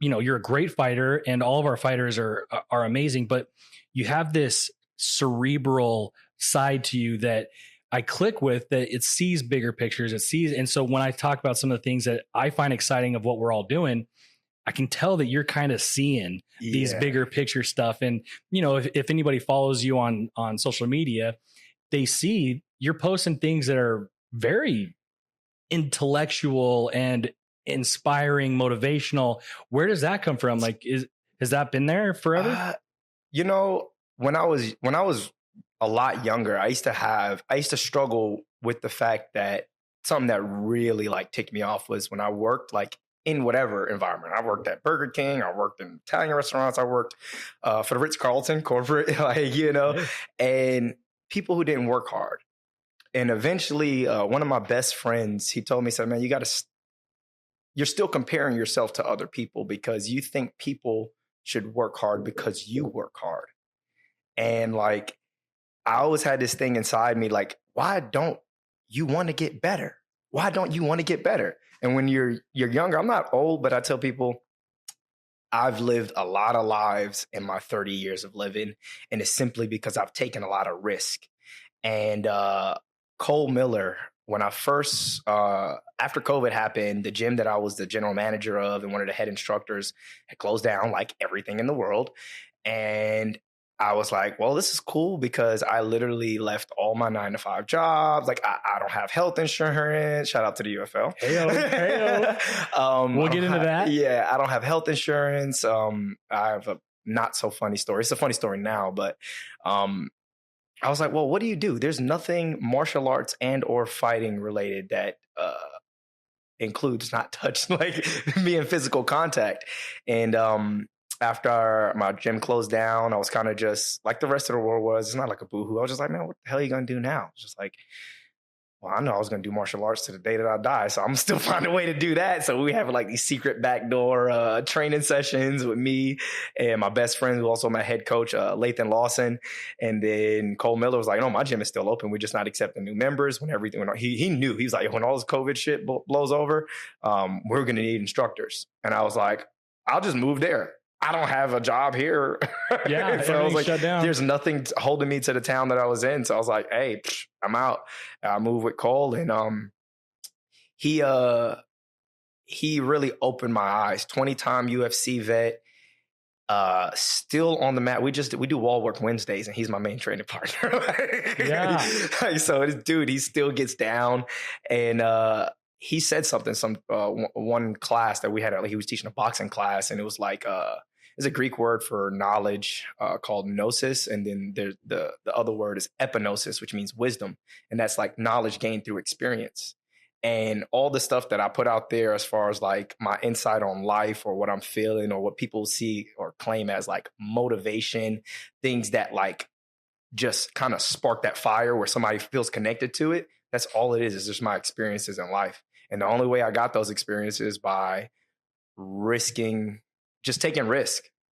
you're a great fighter and all of our fighters are amazing, but you have this cerebral side to you that I click with, that it sees bigger pictures, and so when I talk about some of the things that I find exciting of what we're all doing, I can tell that you're kind of seeing these bigger picture stuff. And, if anybody follows you on social media, they see you're posting things that are very intellectual and inspiring, motivational. Where does that come from? Like, has that been there forever? When I was a lot younger, I used to struggle with the fact that something that really like ticked me off was when I worked like in whatever environment. I worked at Burger King, I worked in Italian restaurants, I worked for the Ritz-Carlton corporate, and people who didn't work hard. And eventually one of my best friends, he told me, said, man, you're still comparing yourself to other people because you think people should work hard because you work hard. And like, I always had this thing inside me, like, why don't you want to get better? Why don't you want to get better? And when you're younger, I'm not old, but I tell people I've lived a lot of lives in my 30 years of living. And it's simply because I've taken a lot of risk. And Cole Miller, when I first, after COVID happened, the gym that I was the general manager of and one of the head instructors had closed down like everything in the world. And I was like, well, this is cool because I literally left all my 9-to-5 jobs. Like I don't have health insurance. Shout out to the UFL. Hey-o. We'll get into that. Yeah, I don't have health insurance. I have a not so funny story. It's a funny story now, but I was like, well, what do you do? There's nothing martial arts and or fighting related that includes not touching, like me in physical contact. And after my gym closed down, I was kind of just like the rest of the world was. It's not like a boohoo. I was just like, man, what the hell are you going to do now? It's just like, well, I know I was going to do martial arts to the day that I die, so I'm still finding a way to do that. So we have like these secret backdoor training sessions with me and my best friend, who also my head coach, Lathan Lawson. And then Cole Miller was like, no, my gym is still open. We're just not accepting new members. When everything went on, he knew. He was like, when all this COVID shit blows over, we're going to need instructors. And I was like, I'll just move there. I don't have a job here. Yeah, so I was like, shut down. There's nothing holding me to the town that I was in. So I was like, hey, I'm out. I moved with Cole, and he really opened my eyes. 20-time UFC vet, still on the mat. We do wall work Wednesdays, and he's my main training partner. Yeah. So this dude, he still gets down, and he said something, one class that we had, he was teaching a boxing class, and it was like, there's a Greek word for knowledge called gnosis. And then there's the other word is epignosis, which means wisdom. And that's like knowledge gained through experience. And all the stuff that I put out there as far as like my insight on life or what I'm feeling or what people see or claim as like motivation, things that like just kind of spark that fire where somebody feels connected to it. That's all it is just my experiences in life. And the only way I got those experiences by just taking risk.